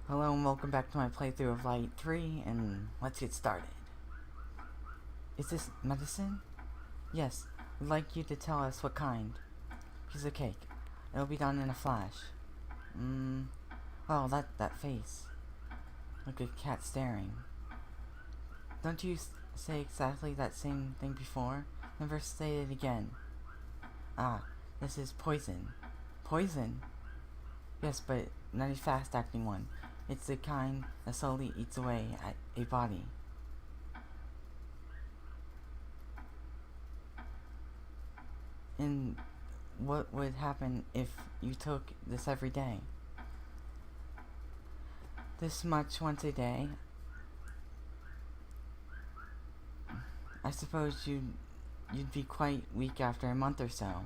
Hello and welcome back to my playthrough of LiEat 3, and let's get started. Is this medicine? Yes, we'd like you to tell us what kind. Piece of cake. It'll be done in a flash. Well, that face. Like a cat staring. Don't you say exactly that same thing before? Never say it again. Ah, this is poison. Poison? Yes, but not a fast-acting one. It's the kind that slowly eats away at a body. And what would happen if you took this every day? This much once a day? I suppose you'd be quite weak after a month or so.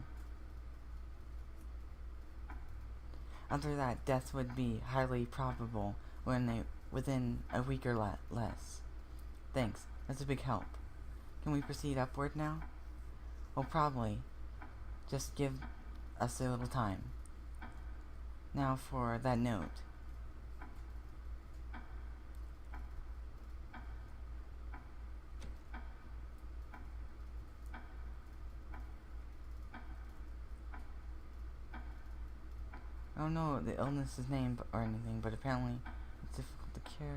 After that, death would be highly probable within a week or less. Thanks, that's a big help. Can we proceed upward now? Well, probably. Just give us a little time. Now for that note. I don't know the illness's name or anything, but apparently it's difficult to cure.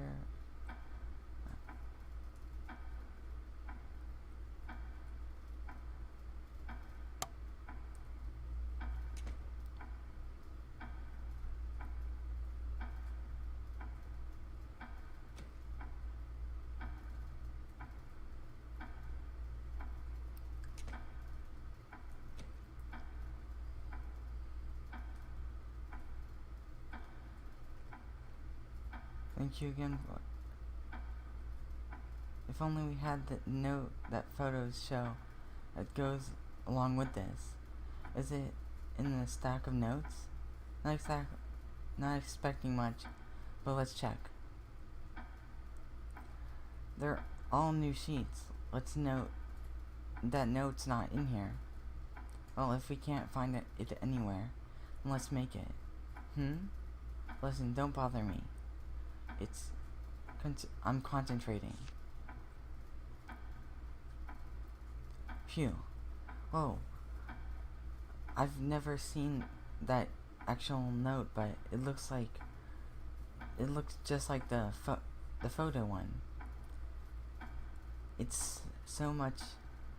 Thank you again. If only we had the note that photos show that goes along with this. Is it in the stack of notes? Not expecting much, but let's check. They're all new sheets. Let's note that note's not in here. Well, if we can't find it anywhere, then let's make it. Listen, don't bother me. I'm concentrating. Phew. Whoa. I've never seen that actual note, but it looks just like the photo one. It's so much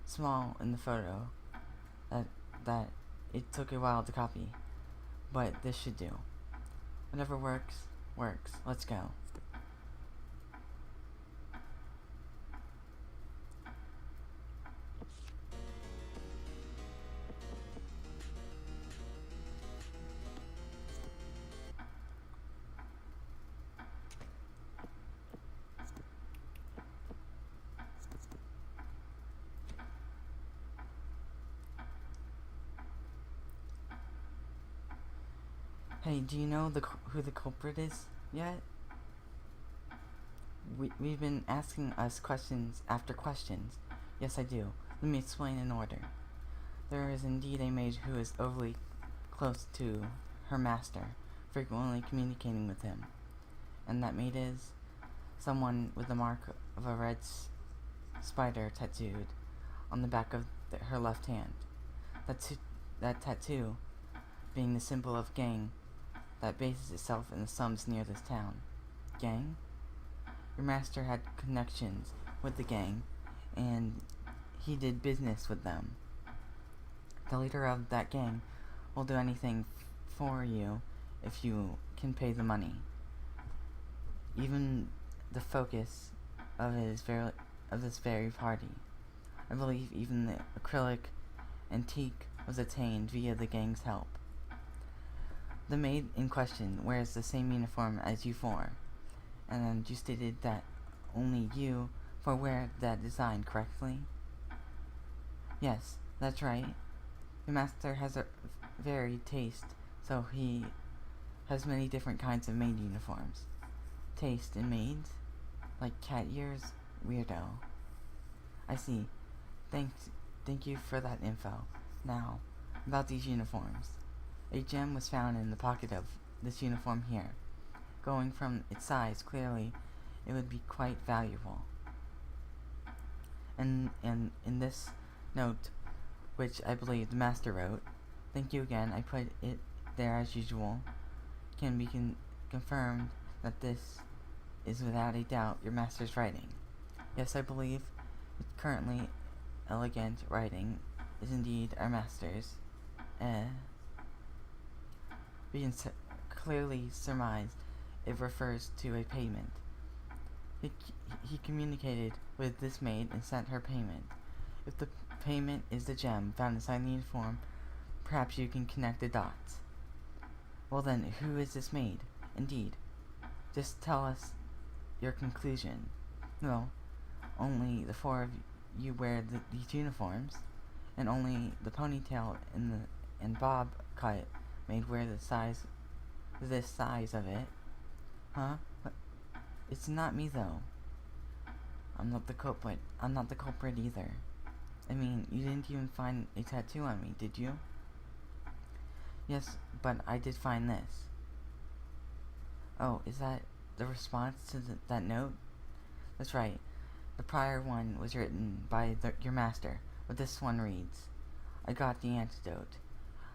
small in the photo that it took a while to copy, but this should do. Whatever works. Let's go. Hey, do you know who the culprit is yet? We've been asking us questions after questions. Yes, I do. Let me explain in order. There is indeed a maid who is overly close to her master, frequently communicating with him. And that maid is someone with the mark of a red spider tattooed on the back of her left hand. That tattoo being the symbol of gang that bases itself in the slums near this town. Gang? Your master had connections with the gang, and he did business with them. The leader of that gang will do anything for you if you can pay the money. Even the focus of this very party. I believe even the acrylic antique was attained via the gang's help. The maid in question wears the same uniform as you four, and you stated that only you four wear that design, correctly? Yes, that's right. The master has a varied taste, so he has many different kinds of maid uniforms. Taste in maids? Like cat ears? Weirdo. I see. Thank you for that info. Now, about these uniforms. A gem was found in the pocket of this uniform here. going from its size, clearly it would be quite valuable. And in this note, which I believe the master wrote, thank you again, I put it there as usual, can be confirmed that this is without a doubt your master's writing. Yes, I believe it's currently elegant writing is indeed our master's. We can clearly surmise it refers to a payment. He communicated with this maid and sent her payment. If the payment is the gem found inside the uniform, perhaps you can connect the dots. Well then, who is this maid? Indeed. Just tell us your conclusion. No, only the four of you wear these uniforms, and only the ponytail and bob cut made wear this size of it. Huh? But it's not me though. I'm not the culprit. I'm not the culprit either. I mean, you didn't even find a tattoo on me, did you? Yes, but I did find this. Oh, is that the response to that note? That's right. The prior one was written by your master, but this one reads, I got the antidote.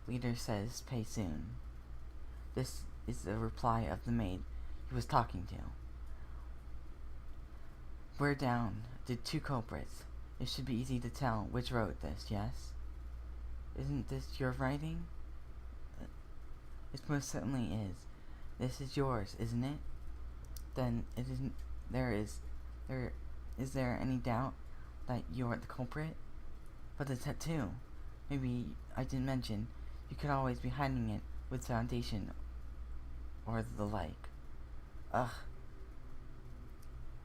Leader says pay soon. This is the reply of the maid he was talking to. We're down to 2 culprits. It should be easy to tell which wrote this, yes? Isn't this your writing? It most certainly is. This is yours, isn't it? Then it isn't. Is there any doubt that you are the culprit? But the tattoo, maybe I didn't mention, you could always be hiding it with foundation or the like. Ugh.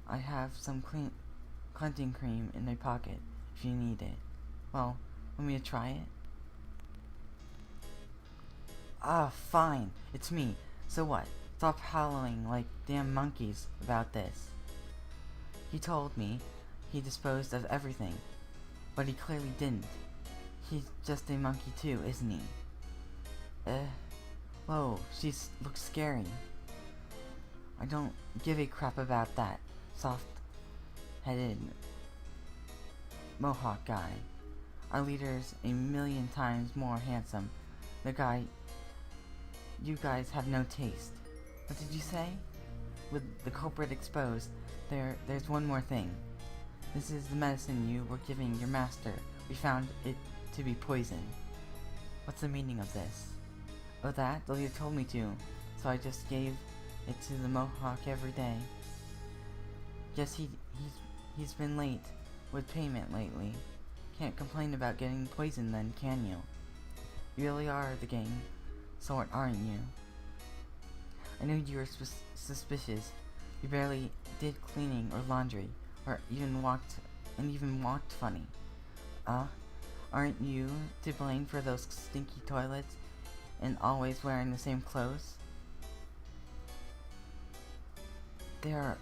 I have some cleansing cream in my pocket if you need it. Well, want me to try it? Ah, fine. It's me. So what? Stop howling like damn monkeys about this. He told me he disposed of everything, but he clearly didn't. He's just a monkey too, isn't he? Whoa, she looks scary. I don't give a crap about that soft-headed mohawk guy. Our leader's a million times more handsome. You guys have no taste. What did you say? With the culprit exposed, there's one more thing. This is the medicine you were giving your master. We found it to be poison. What's the meaning of this? Oh, that? The leader told me to, so I just gave it to the mohawk every day. Guess he's been late with payment lately. Can't complain about getting poisoned then, can you? You really are the gang sort, aren't you? I knew you were suspicious. You barely did cleaning or laundry, or even walked funny. Aren't you to blame for those stinky toilets and always wearing the same clothes? They are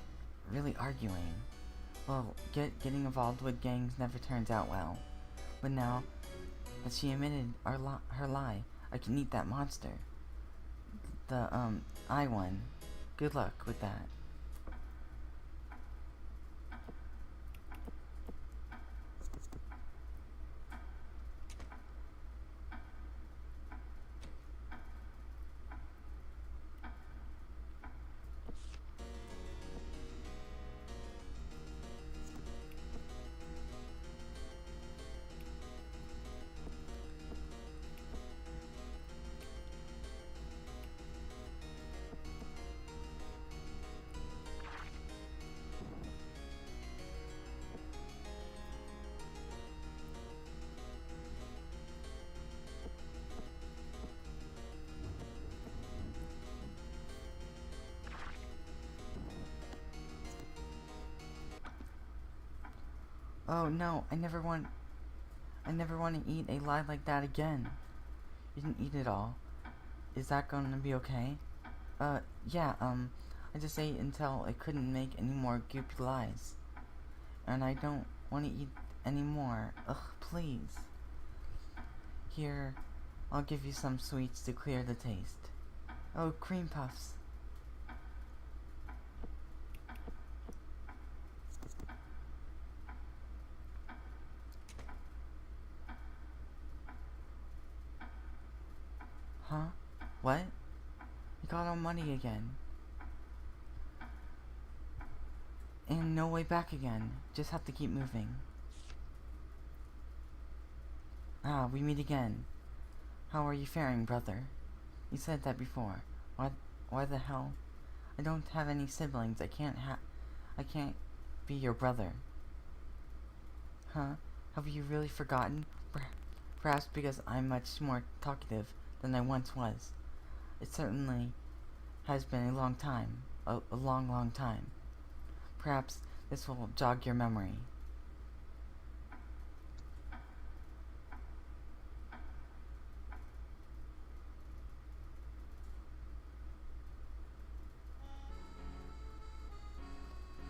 really arguing. Well, getting involved with gangs never turns out well. But now that she admitted her lie, I can eat that monster. The, I won. Good luck with that. Oh no, I never want to eat a lie like that again. You didn't eat it all. Is that gonna be okay? Yeah, I just ate until I couldn't make any more goopy lies. And I don't want to eat any more. Ugh, please. Here, I'll give you some sweets to clear the taste. Oh, cream puffs. You got all muddy again. And no way back again. Just have to keep moving. Ah, we meet again. How are you faring, brother? You said that before. Why the hell? I don't have any siblings. I can't be your brother. Huh? Have you really forgotten? Perhaps because I'm much more talkative than I once was. It certainly has been a long time. A long, long time. Perhaps this will jog your memory.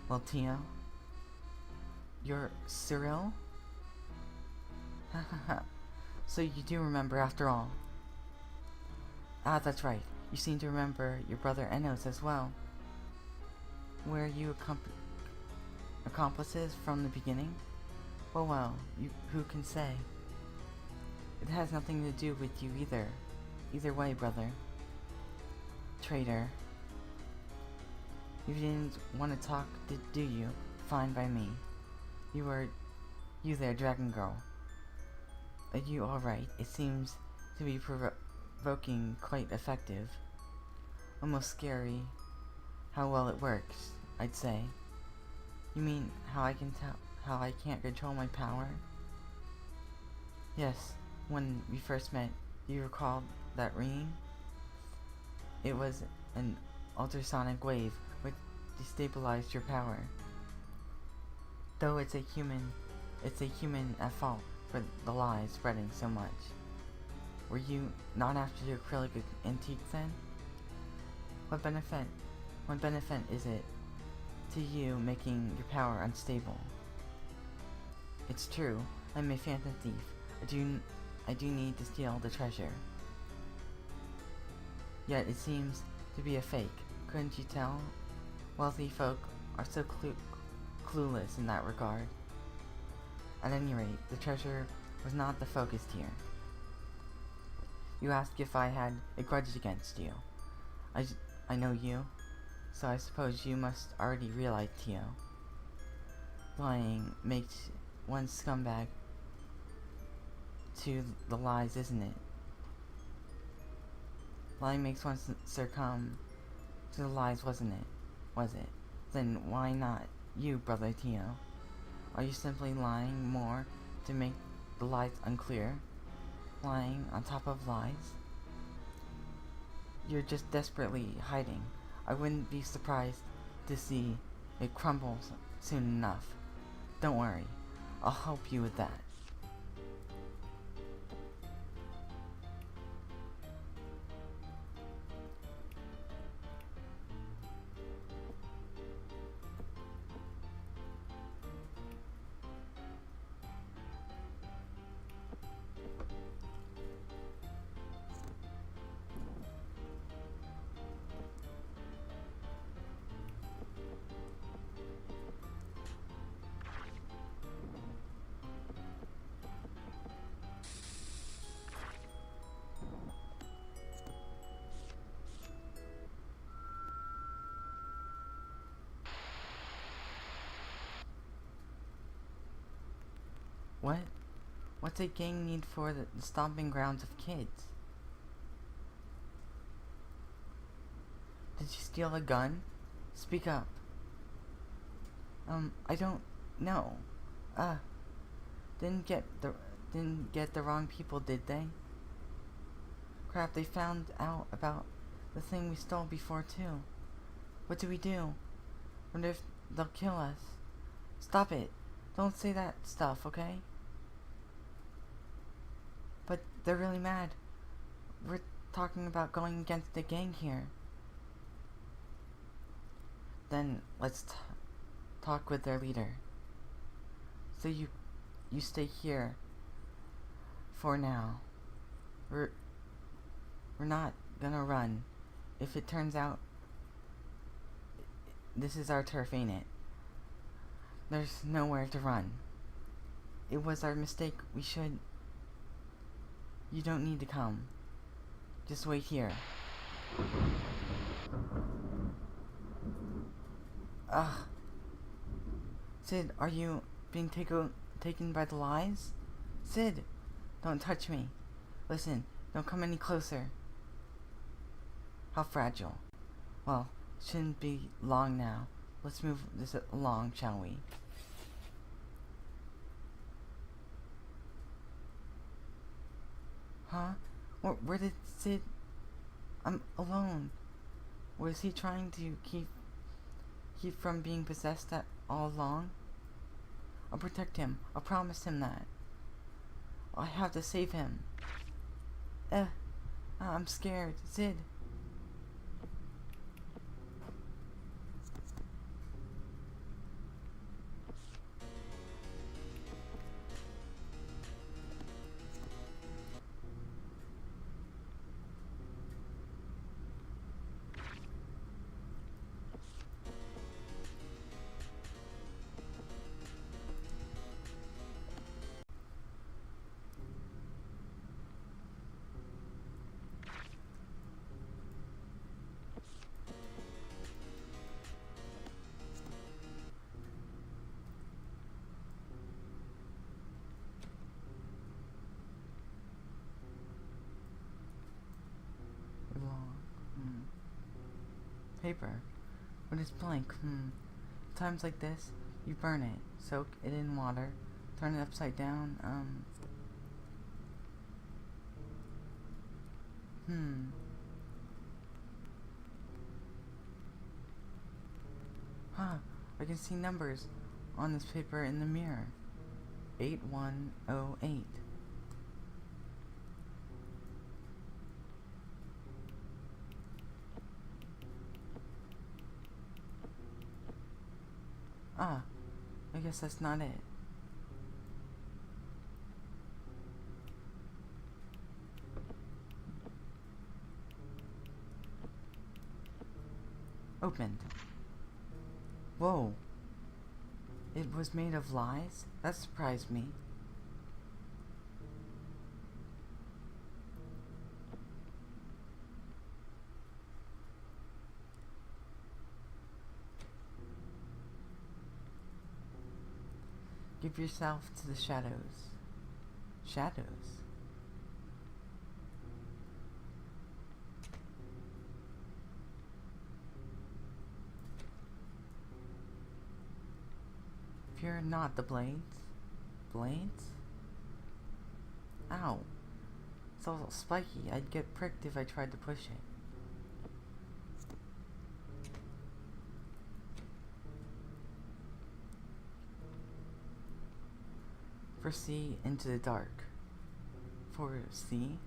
Well, Tio, you're Cyril? Hahaha. So you do remember after all. Ah, that's right. You seem to remember your brother Enos as well. Were you accomplices from the beginning? Well, who can say? It has nothing to do with you either. Either way, brother. Traitor. You didn't want to talk, do you? Fine by me. You there, Dragon Girl. Are you alright? It seems to be provoking quite effective. Almost scary how well it works, I'd say. You mean how I can't control my power? Yes, when we first met, you recall that ringing? It was an ultrasonic wave which destabilized your power. Though it's a human at fault for the lies spreading so much. Were you not after your acrylic antique then? What benefit is it to you making your power unstable? It's true, I'm a phantom thief. I do need to steal the treasure. Yet it seems to be a fake. Couldn't you tell? Wealthy folk are so clueless in that regard. At any rate, the treasure was not the focus here. You asked if I had a grudge against you. I know you, so I suppose you must already realize, Tio. Lying makes one scumbag to the lies, isn't it? Lying makes one succumb to the lies, wasn't it? Was it? Then why not you, brother Tio? Are you simply lying more to make the lies unclear? Lying on top of lies? You're just desperately hiding. I wouldn't be surprised to see it crumble soon enough. Don't worry, I'll help you with that. What? What's a gang need for the stomping grounds of kids? Did you steal a gun? Speak up. I don't know. Didn't get the wrong people, did they? Crap, they found out about the thing we stole before too. What do we do? Wonder if they'll kill us. Stop it. Don't say that stuff, okay? But they're really mad. We're talking about going against the gang here. Then let's talk with their leader. So you stay here for now. We're not gonna run. If it turns out this is our turf, ain't it? There's nowhere to run. It was our mistake. You don't need to come. Just wait here. Ugh. Sid, are you being taken by the lies? Sid, don't touch me. Listen, don't come any closer. How fragile. Well, it shouldn't be long now. Let's move this along, shall we? Huh? Where did Sid... I'm alone. Was he trying to keep from being possessed all along? I'll protect him. I'll promise him that. I have to save him. I'm scared. Sid. Paper. When it's blank, Times like this, you burn it, soak it in water, turn it upside down, Huh, I can see numbers on this paper in the mirror. 8108. Ah, I guess that's not it. Opened. Whoa. It was made of lies? That surprised me. Give yourself to the shadows. Shadows? Fear not the blades. Blades? Ow. It's all spiky. I'd get pricked if I tried to push it. Foresee into the dark. Foresee?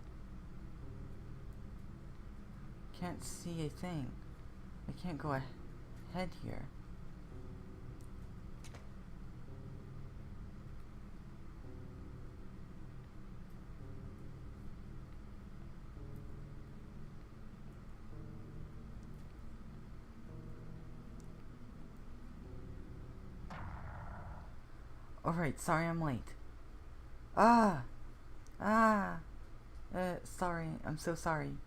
Can't see a thing. I can't go ahead here. Alright, sorry I'm late. Sorry, I'm so sorry.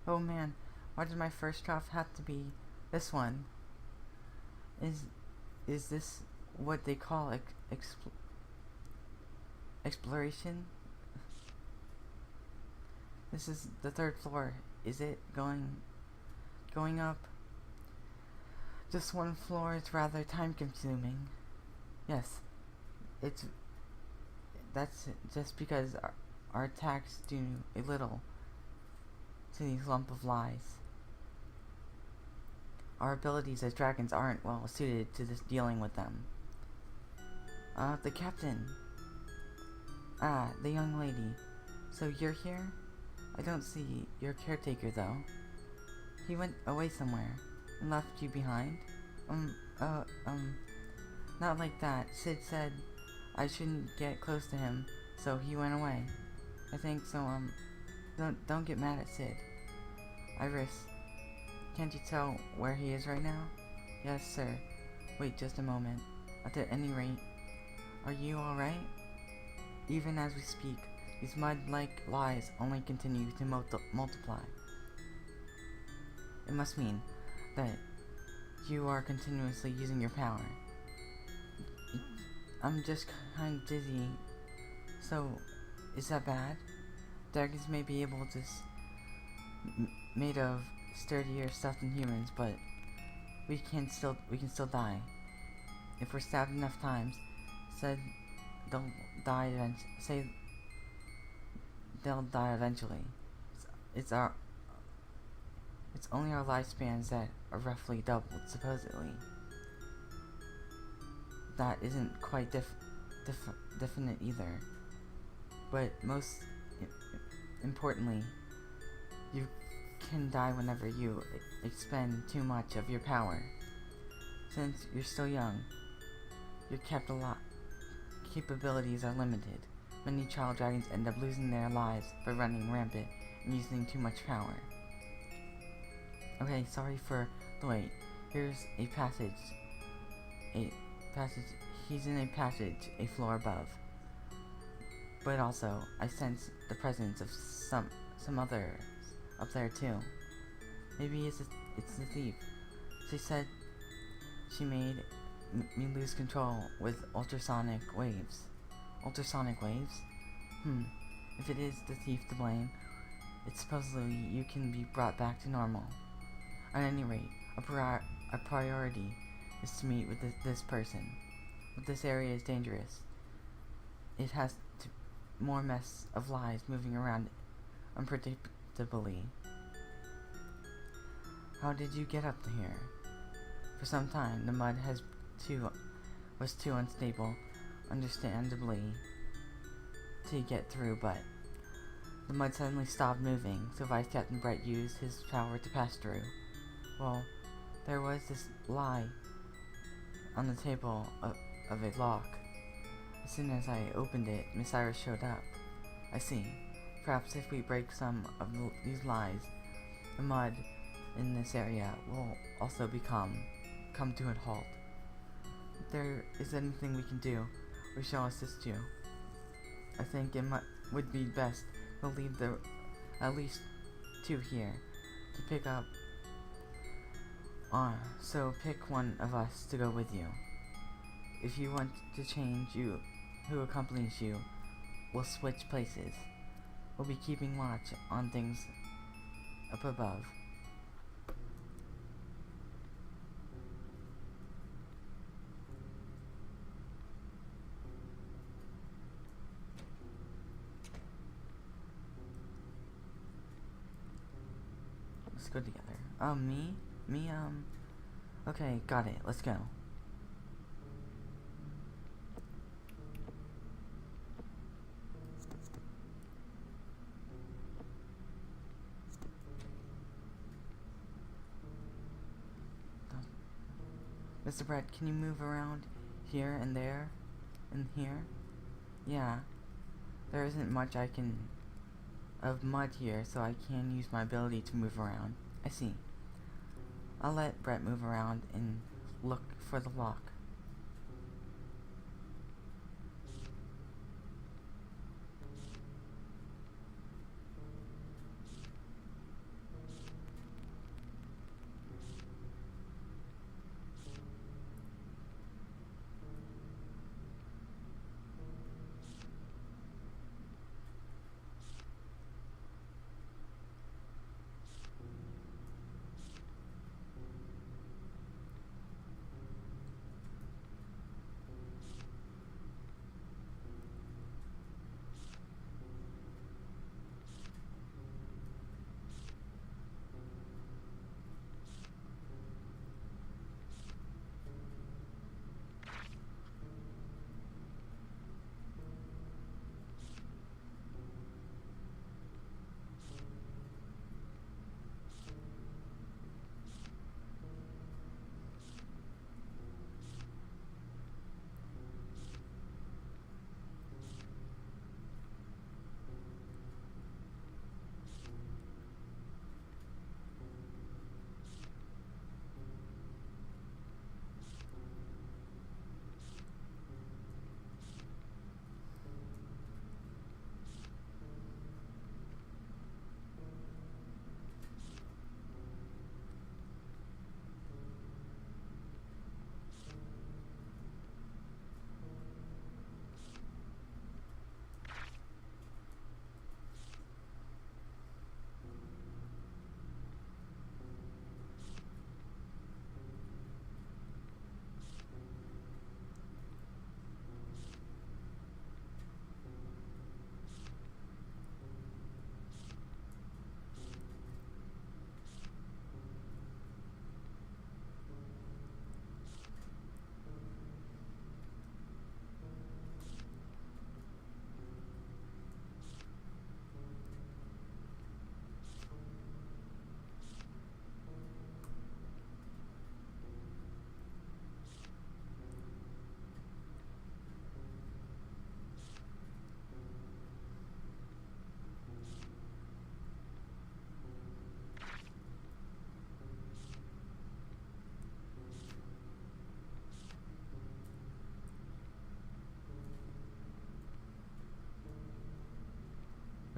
Oh man, why did my first draft have to be this one? Is this what they call exploration? This is the 3rd floor. Is it going up? Just one floor is rather time consuming. Yes. That's just because our attacks do a little to these lump of lies. Our abilities as dragons aren't well suited to this dealing with them. The captain. The young lady. So you're here? I don't see your caretaker though. He went away somewhere and left you behind? Not like that. Sid said I shouldn't get close to him, so he went away. I think so, don't get mad at Sid. Iris, can't you tell where he is right now? Yes, sir. Wait just a moment. At any rate, are you alright? Even as we speak, these mud-like lies only continue to multiply. It must mean that you are continuously using your power. I'm just kind of dizzy. So, is that bad? Dragons may be able to made of sturdier stuff than humans, but we can still die. If we're stabbed enough times, said they'll die eventually. It's only our lifespans that are roughly doubled, supposedly. That isn't quite definite either. But most importantly, you can die whenever you expend too much of your power. Since you're still young, your capabilities are limited. Many child dragons end up losing their lives by running rampant and using too much power. Okay, sorry for the wait. Here's a passage. He's in a passage, a floor above. But also, I sense the presence of some others up there too. Maybe it's the thief. She said she made me lose control with ultrasonic waves. Ultrasonic waves? If it is the thief to blame, it's supposedly you can be brought back to normal. At any rate, our priority is to meet with this person. But this area is dangerous. It has more mess of lies moving around unpredictably. How did you get up to here? For some time, the mud was too unstable, understandably, to get through, but the mud suddenly stopped moving, so Vice Captain Brett used his power to pass through. Well, there was this lie on the table of a lock. As soon as I opened it, Miss Iris showed up. I see. Perhaps if we break some of these lies, the mud in this area will also come to a halt. If there is anything we can do, we shall assist you. I think it would be best to leave at least 2 here to pick up. So pick one of us to go with you. If you want to change who accompanies you, we'll switch places. We'll be keeping watch on things up above. Let's go together. Me, okay, got it, let's go. Mr. Brett, can you move around here and there and here? Yeah, there isn't much of mud here, so I can use my ability to move around. I see. I'll let Brett move around and look for the lock.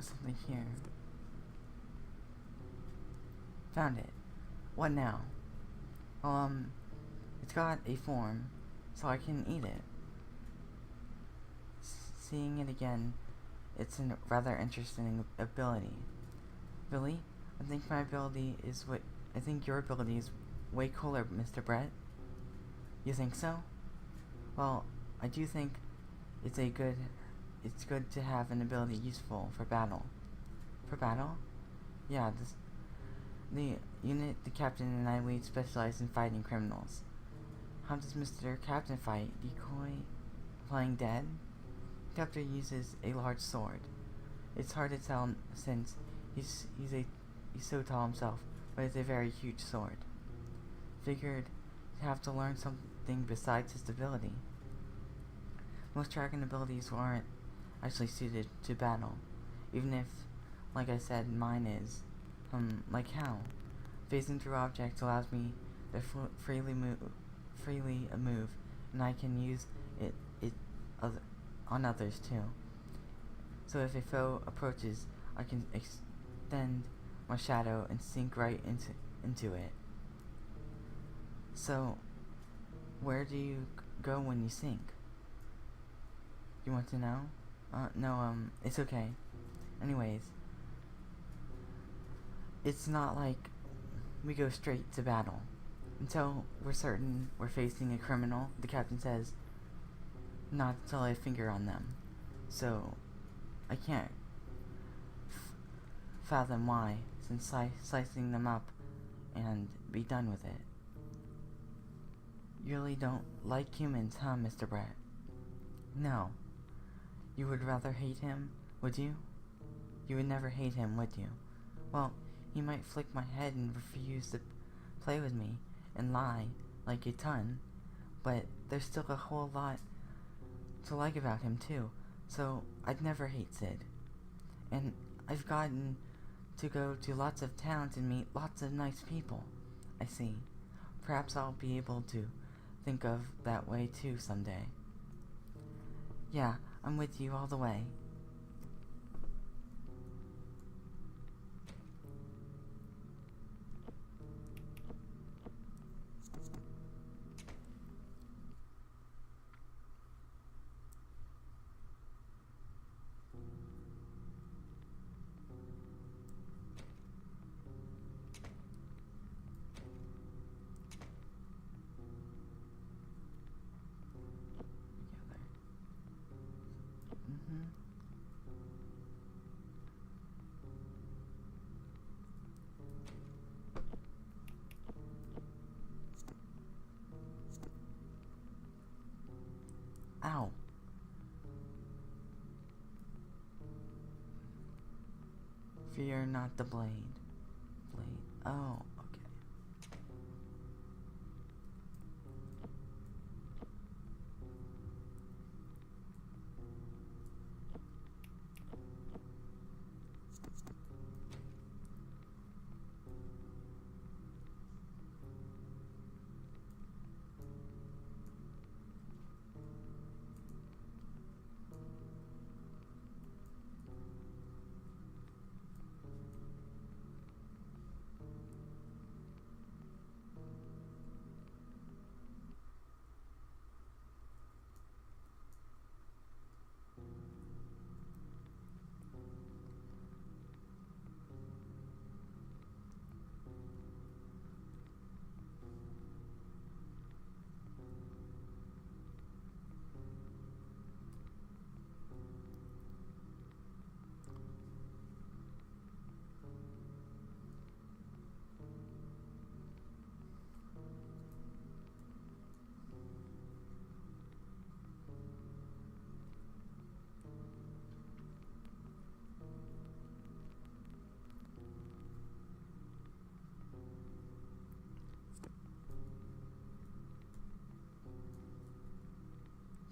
There's something here. Found it. What now? Well, it's got a form, so I can eat it. Seeing it again, it's a rather interesting ability. Really? I think your ability is way cooler, Mr. Brett. You think so? Well, I do think it's good to have an ability useful for battle. For battle? Yeah, the unit the captain and I lead specialize in fighting criminals. How does Mr. Captain fight? Decoy? Playing dead? Captain uses a large sword. It's hard to tell since he's so tall himself, but it's a very huge sword. Figured he'd have to learn something besides his ability. Most dragon abilities aren't actually suited to battle, even if, like I said, mine is. Like how? Phasing through objects allows me to freely move, and I can use it on others too. So if a foe approaches, I can extend my shadow and sink right into it. So, where do you go when you sink? You want to know? No, it's okay. Anyways, it's not like we go straight to battle. Until we're certain we're facing a criminal, the captain says, not to lay a finger on them. So, I can't fathom why, since slicing them up and be done with it. You really don't like humans, huh, Mr. Brett? No. You would rather hate him, would you? You would never hate him, would you? Well, he might flick my head and refuse to play with me and lie like a ton, but there's still a whole lot to like about him too, so I'd never hate Sid. And I've gotten to go to lots of towns and meet lots of nice people. I see. Perhaps I'll be able to think of that way too someday. Yeah, I'm with you all the way. Ow. Fear not the blade. Oh, okay.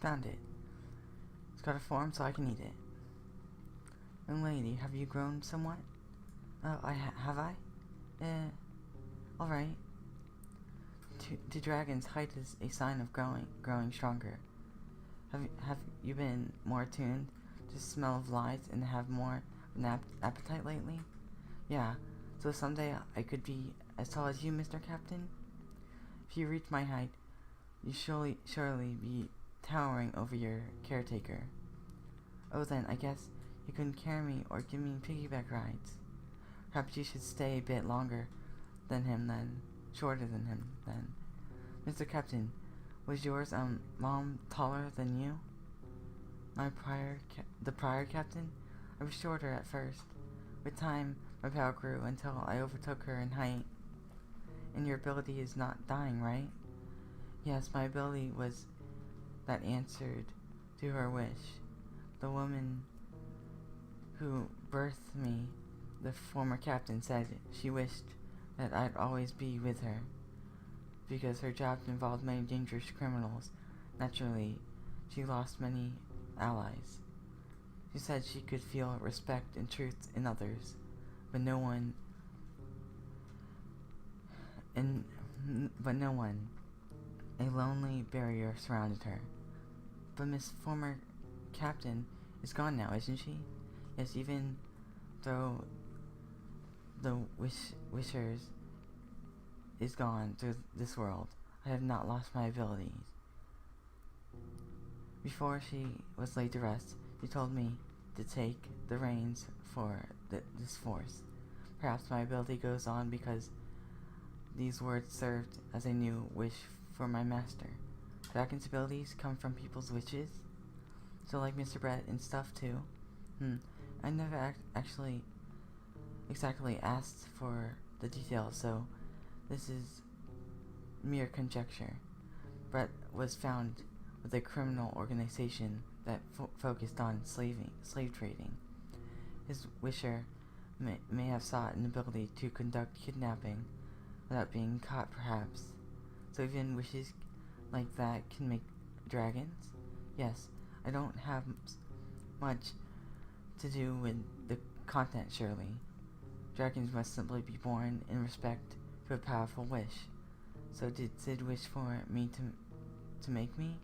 Found it. It's got a form so I can eat it. Young lady, have you grown somewhat? Oh, have I? Alright. To dragons, height is a sign of growing stronger. Have you been more attuned to the smell of lies and have more an appetite lately? Yeah, so someday I could be as tall as you, Mr. Captain? If you reach my height, you surely be towering over your caretaker. Oh, then, I guess you couldn't carry me or give me piggyback rides. Perhaps you should stay a bit longer than him then. Shorter than him then. Mr. Captain, was yours, mom taller than you? The prior captain? I was shorter at first. With time, my power grew until I overtook her in height. And your ability is not dying, right? Yes, my ability was that answered to her wish. The woman who birthed me, the former captain, said she wished that I'd always be with her, because her job involved many dangerous criminals. Naturally, she lost many allies. She said she could feel respect and truth in others, but no one. A lonely barrier surrounded her. But Miss Former Captain is gone now, isn't she? Yes, even though the Wishers is gone through this world, I have not lost my abilities. Before she was laid to rest, she told me to take the reins for this force. Perhaps my ability goes on because these words served as a new wish for my master. Dragon's abilities come from people's wishes? So like Mr. Brett and stuff too? I never actually exactly asked for the details, so this is mere conjecture. Brett was found with a criminal organization that focused on slave trading. His wisher may have sought an ability to conduct kidnapping without being caught, perhaps. So even wishes like that can make dragons? Yes, I don't have much to do with the content, surely. Dragons must simply be born in respect to a powerful wish. So did Sid wish for me to make me?